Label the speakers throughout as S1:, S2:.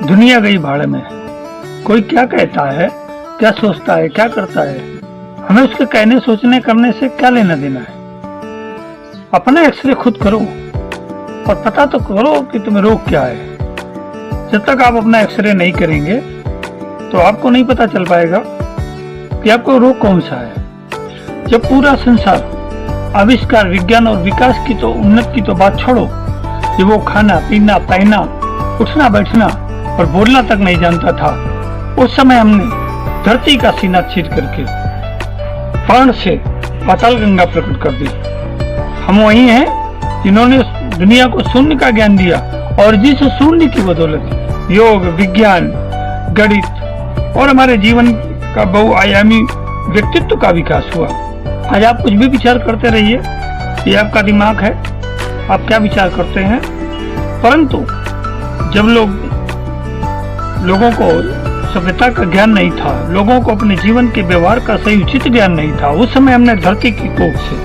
S1: दुनिया गई भाड़ में। कोई क्या कहता है, क्या सोचता है, क्या करता है, हमें उसके कहने सोचने करने से क्या लेना देना है। अपना एक्सरे खुद करो और पता तो करो कि तुम्हें रोग क्या है। जब तक आप अपना एक्सरे नहीं करेंगे तो आपको नहीं पता चल पाएगा कि आपको रोग कौन सा है। जब पूरा संसार आविष्कार, विज्ञान और विकास की तो उन्नति की तो बात छोड़ो, जब वो खाना पीना पहना, उठना बैठना और बोलना तक नहीं जानता था, उस समय हमने धरती का सीना चीर करके प्राण से पाताल गंगा प्रकट कर दी। हम वही हैं जिन्होंने दुनिया को शून्य का ज्ञान दिया और जिस शून्य की बदौलत योग, विज्ञान, गणित और हमारे जीवन का बहुआयामी व्यक्तित्व का विकास हुआ। आज आप कुछ भी विचार करते रहिए, ये आपका दिमाग है, आप क्या विचार करते हैं। परंतु जब लोगों को सभ्यता का ज्ञान नहीं था, लोगों को अपने जीवन के व्यवहार का सही उचित ज्ञान नहीं था, उस समय हमने धरती की कोख से,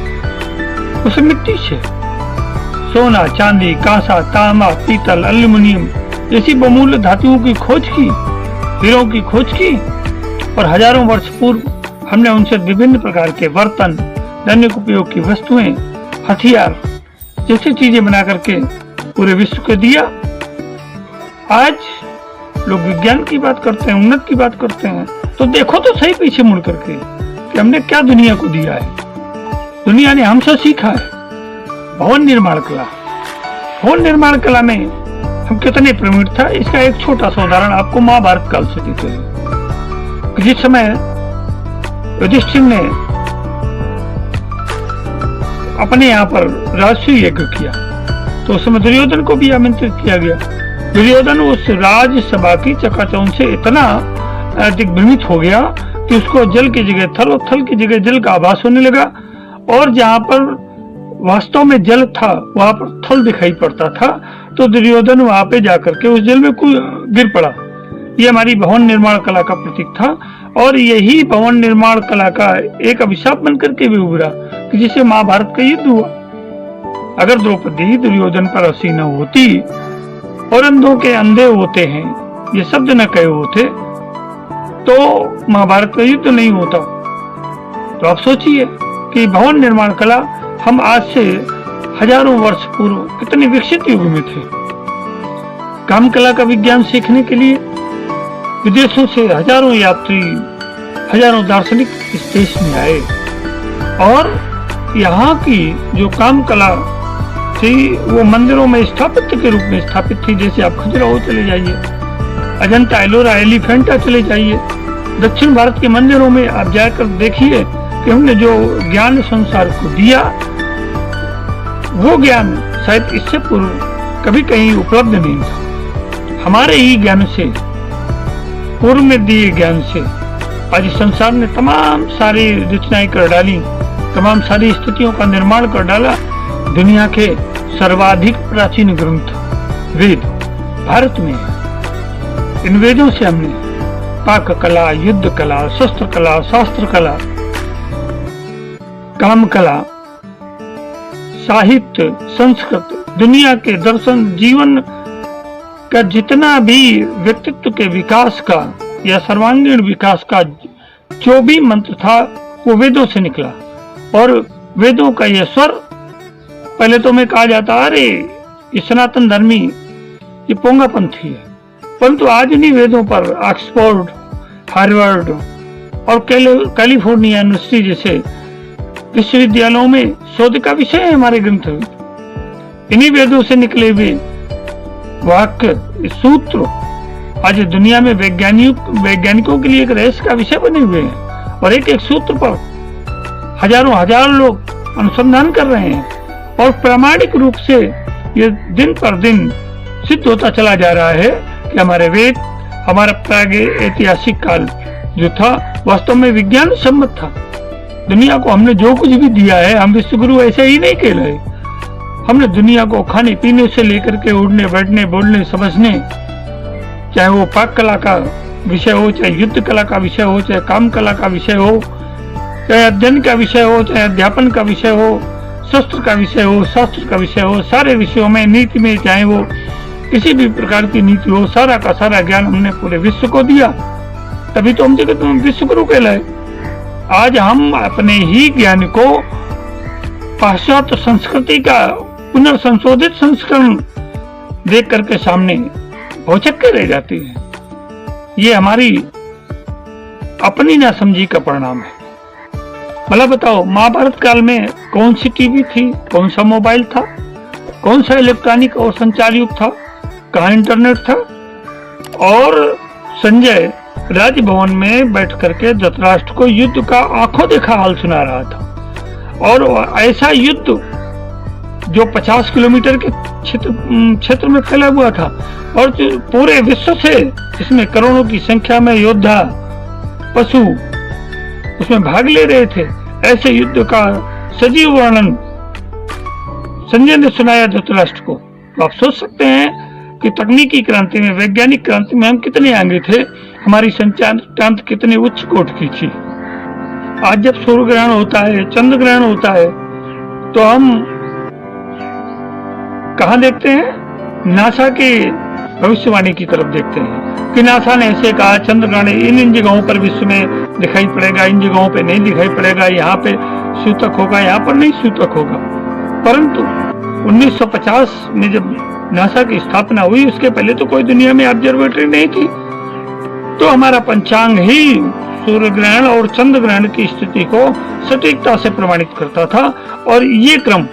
S1: उस मिट्टी से सोना, चांदी, कांसा, तांबा, पीतल, एल्यूमिनियम जैसी बहुमूल्य धातुओं की खोज की, हीरों की खोज की और हजारों वर्ष पूर्व हमने उनसे विभिन्न प्रकार के बर्तन, दैनिक उपयोग की वस्तुएं, हथियार जैसी चीजें बना करके पूरे विश्व को दिया। आज लोग विज्ञान की बात करते हैं, उन्नति की बात करते हैं, तो देखो तो सही पीछे मुड़ करके कि हमने क्या दुनिया को दिया है। दुनिया ने हमसे सीखा है भवन निर्माण कला। भवन निर्माण कला में हम कितने प्रवीण था, इसका एक छोटा सा उदाहरण आपको महाभारत काल से देते हैं। जिस समय युधिष्ठिर ने अपने यहाँ पर राजसूय यज्ञ किया तो उस समय दुर्योधन को भी आमंत्रित किया गया। दुर्योधन उस राजसभा की चकाचौंध से इतना दिग्भ्रमित हो गया कि उसको जल की जगह थल और थल की जगह जल का आभास होने लगा और जहाँ पर वास्तव में जल था वहां पर थल दिखाई पड़ता था। तो दुर्योधन वहां पे जाकर के उस जल में गिर पड़ा। ये हमारी भवन निर्माण कला का प्रतीक था और यही भवन निर्माण कला का एक अभिशाप बनकर के भी उभरा कि जिसे महाभारत का युद्ध हुआ। अगर द्रौपदी दुर्योधन पर हंसी न होती और अंधों के अंधे होते हैं ये शब्द न कहे होते तो महाभारत का युद्ध नहीं होता। तो आप सोचिए कि भवन निर्माण कला हम आज से हजारों वर्ष पूर्व कितने विकसित युग में थे। काम कला का विज्ञान सीखने के लिए विदेशों से हजारों यात्री, हजारों दार्शनिक इस देश में आए और यहाँ की जो काम कला थी वो मंदिरों में स्थापित्य के रूप में स्थापित थी। जैसे आप खजुराहो चले जाइए, अजंता, एलोरा, एलिफेंटा चले जाइए, दक्षिण भारत के मंदिरों में आप जाकर देखिए कि हमने जो ज्ञान संसार को दिया वो ज्ञान शायद इससे पूर्व कभी कहीं उपलब्ध नहीं था। हमारे ही ज्ञान से, पूर्व में दिए ज्ञान से आज संसार ने तमाम सारी रचनाएं कर डाली, तमाम सारी स्थितियों का निर्माण कर डाला। दुनिया के सर्वाधिक प्राचीन ग्रंथ वेद भारत में है। इन वेदों से हमने पाक कला, युद्ध कला, शस्त्र कला, शास्त्र कला, काम कला, साहित्य, संस्कृत, दुनिया के दर्शन, जीवन का जितना भी व्यक्तित्व के विकास का या सर्वांगीण विकास का जो भी मंत्र था वो वेदों से निकला। और वेदों का यह स्वर पहले तो में कहा जाता अरे ये सनातन धर्मी, ये पोंगापंथी है, परंतु आज इन्हीं वेदों पर ऑक्सफोर्ड, हार्वर्ड और कैलिफोर्निया यूनिवर्सिटी जैसे विश्वविद्यालयों में शोध का विषय है हमारे ग्रंथ। इन्हीं वेदों से निकले हुए वाक्य, सूत्र आज दुनिया में वैज्ञानिकों के लिए एक रहस्य का विषय बने हुए हैं और एक एक सूत्र पर हजार लोग अनुसंधान कर रहे हैं और प्रामाणिक रूप से ये दिन पर दिन सिद्ध होता चला जा रहा है कि हमारे वेद, हमारा प्राग ऐतिहासिक काल जो था वास्तव में विज्ञान सम्मत था। दुनिया को हमने जो कुछ भी दिया है, हम विश्वगुरु ऐसे ही नहीं कहलाए। हमने दुनिया को खाने पीने से लेकर के उड़ने, बैठने, बोलने, समझने, चाहे वो पाक कला का विषय हो, चाहे युद्ध कला का विषय हो, चाहे काम कला का विषय हो, चाहे अध्ययन का विषय हो, चाहे अध्यापन का विषय हो, शस्त्र का विषय हो, शास्त्र का विषय हो, सारे विषयों में, नीति में, चाहे वो किसी भी प्रकार की नीति हो, सारा का सारा ज्ञान हमने पूरे विश्व को दिया, तभी तो हम जगत विश्व गुरु कहलाए। आज हम अपने ही ज्ञान को पाश्चात्य संस्कृति का पुनर्संशोधित संस्करण देख करके सामने भौचक के रह जाती है। ये हमारी अपनी नासमझी का परिणाम है। भला बताओ, महाभारत काल में कौन सी टीवी थी, कौन सा मोबाइल था, कौन सा इलेक्ट्रॉनिक और संचार युग था, कहाँ इंटरनेट था? और संजय राजभवन में बैठ करके धृतराष्ट्र को युद्ध का आंखों देखा हाल सुना रहा था। और ऐसा युद्ध जो 50 किलोमीटर के क्षेत्र में फैला हुआ था और पूरे विश्व से, इसमें करोड़ों की संख्या में योद्धा पशु उसमें भाग ले रहे थे, ऐसे युद्ध का सजीव वर्णन संजय ने सुनाया धृतराष्ट्र को। तो आप सोच सकते हैं कि तकनीकी क्रांति में, वैज्ञानिक क्रांति में हम कितने आगे थे, हमारी संचार क्रांति कितने उच्च कोटि की थी। आज जब सूर्य ग्रहण होता है, चंद्र ग्रहण होता है, तो हम कहाँ देखते हैं? नासा की भविष्यवाणी की तरफ देखते हैं कि नासा ने ऐसे कहा चंद्र ग्रहण इन जगहों पर विश्व में दिखाई पड़ेगा, इन जगहों पे नहीं दिखाई पड़ेगा, यहाँ पे सूतक होगा, यहाँ पर नहीं सूतक होगा। परंतु 1950 में जब नासा की स्थापना हुई, उसके पहले तो कोई दुनिया में ऑब्जर्वेटरी नहीं थी। तो हमारा पंचांग ही सूर्य ग्रहण और चंद्र ग्रहण की स्थिति को सटीकता से प्रमाणित करता था। और ये क्रम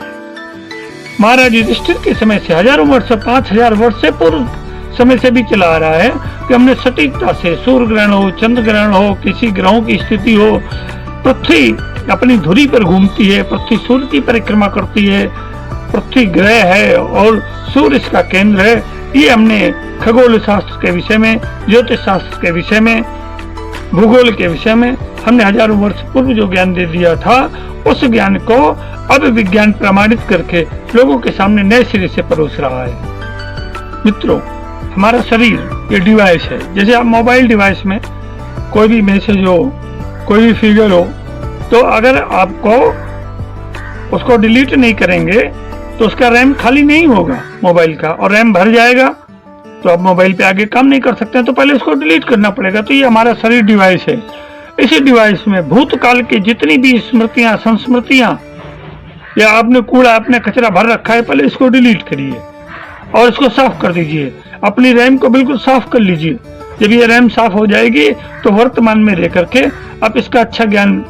S1: महाराज युधिष्ठिर के समय से हजारों वर्ष, 5000 वर्ष से पूर्व समय से भी चला आ रहा है कि हमने सटीकता से सूर्य ग्रहण हो, चंद्र ग्रहण हो, किसी ग्रहों की स्थिति हो, पृथ्वी अपनी धुरी पर घूमती है, पृथ्वी सूर्य की परिक्रमा करती है, पृथ्वी ग्रह है और सूर्य इसका केंद्र है, ये हमने खगोल शास्त्र के विषय में, ज्योतिष शास्त्र के विषय में, भूगोल के विषय में हमने हजारों वर्ष पूर्व जो ज्ञान दे दिया था, उस ज्ञान को अब विज्ञान प्रमाणित करके लोगों के सामने नए सिरे से परोस रहा है। मित्रों, हमारा शरीर ये डिवाइस है। जैसे आप मोबाइल डिवाइस में कोई भी मैसेज हो, कोई भी फिगर हो, तो अगर आपको उसको डिलीट नहीं करेंगे तो उसका रैम खाली नहीं होगा मोबाइल का, और रैम भर जाएगा तो आप मोबाइल पे आगे काम नहीं कर सकते, तो पहले उसको डिलीट करना पड़ेगा। तो ये हमारा शरीर डिवाइस है। इसी डिवाइस में भूतकाल की जितनी भी स्मृतियां, संस्मृतियां, या आपने कूड़ा, आपने कचरा भर रखा है, पहले इसको डिलीट करिए और इसको साफ कर दीजिए। अपनी रैम को बिल्कुल साफ कर लीजिए। जब ये रैम साफ हो जाएगी तो वर्तमान में रह करके आप इसका अच्छा ज्ञान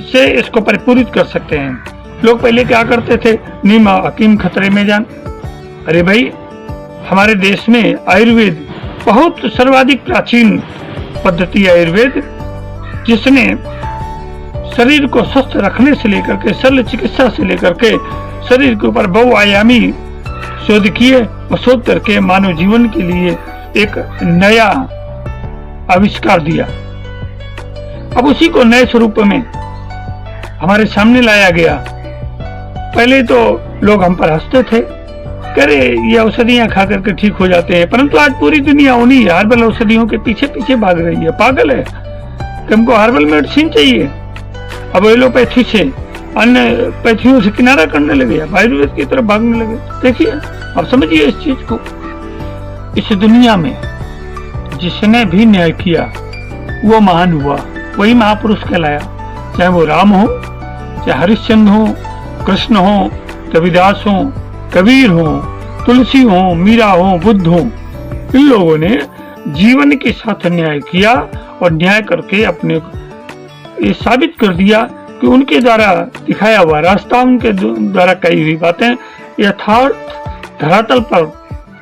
S1: से इसको परिपूरित कर सकते हैं। लोग पहले क्या करते थे? नीम हकीम खतरे में जान। अरे भाई, हमारे देश में आयुर्वेद बहुत सर्वाधिक प्राचीन पद्धति है आयुर्वेद, जिसने शरीर को स्वस्थ रखने से लेकर के, शल्य चिकित्सा से लेकर के शरीर के ऊपर बहुआयामी शोध किए और शोध करके मानव जीवन के लिए एक नया आविष्कार दिया। अब उसी को नए स्वरूप में हमारे सामने लाया गया। पहले तो लोग हम पर हंसते थे, कह रहे ये औषधियां खा करके ठीक हो जाते हैं, परंतु आज पूरी दुनिया उन्हीं हर्बल औषधियों के पीछे पीछे भाग रही है। पागल है कि हमको हर्बल मेडिसिन चाहिए। अब एलोपैथी से, अन्य पैथियों से किनारा करने लगे, आयुर्वेद की तरफ भागने लगे। देखिए, अब समझिए इस चीज को। इस दुनिया में जिसने भी न्याय किया वो महान हुआ, वही महापुरुष कहलाया। चाहे वो राम हो, चाहे हरिश्चंद्र हो, कृष्ण हो, कबीरदास हो, कबीर हो, तुलसी हो, मीरा हो, बुद्ध हो, इन लोगों ने जीवन के साथ न्याय किया और न्याय करके अपने ये साबित कर दिया कि उनके द्वारा दिखाया हुआ रास्ता, उनके द्वारा कही हुई बातें यथार्थ धरातल पर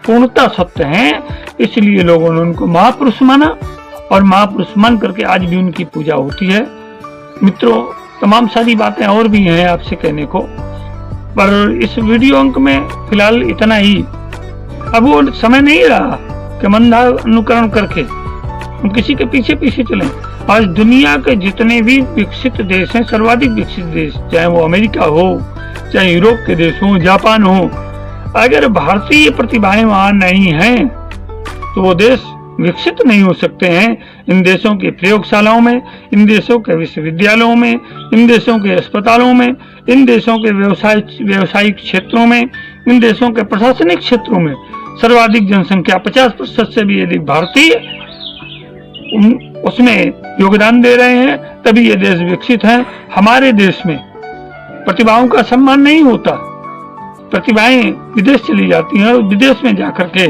S1: पूर्णता सत्य हैं। इसलिए लोगों ने उनको महापुरुष माना और महापुरुष मान करके आज भी उनकी पूजा होती है। मित्रों, तमाम सारी बातें और भी हैं आपसे कहने को, पर इस वीडियो अंक में फिलहाल इतना ही। अब वो समय नहीं रहा कि मंदा अनुकरण करके हम किसी के पीछे पीछे चलें। आज दुनिया के जितने भी विकसित देश हैं, सर्वाधिक विकसित देश, चाहे वो अमेरिका हो, चाहे यूरोप के देश हो, जापान हो, अगर भारतीय प्रतिभाएं वहां नहीं हैं तो वो देश विकसित नहीं हो सकते हैं। इन देशों की प्रयोगशालाओं में, इन देशों के विश्वविद्यालयों में, इन देशों के अस्पतालों में, इन देशों के व्यावसायिक क्षेत्रों में इन देशों के प्रशासनिक क्षेत्रों में सर्वाधिक जनसंख्या 50% से भी अधिक भारतीय उसमें योगदान दे रहे हैं, तभी ये देश विकसित है। हमारे देश में प्रतिभाओं का सम्मान नहीं होता, प्रतिभाएं विदेश चली जाती हैं और विदेश में जाकर के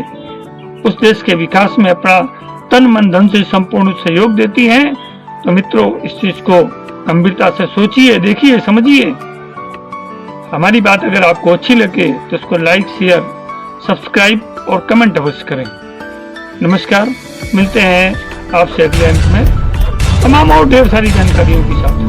S1: उस देश के विकास में अपना तन मन धन से संपूर्ण सहयोग देती हैं। तो मित्रों, इस चीज को गंभीरता से सोचिए, देखिए, समझिए। हमारी बात अगर आपको अच्छी लगे तो इसको लाइक, शेयर, सब्सक्राइब और कमेंट अवश्य करें। नमस्कार, मिलते हैं आपसे अगले अंक में तमाम और ढेर सारी जानकारियों के साथ।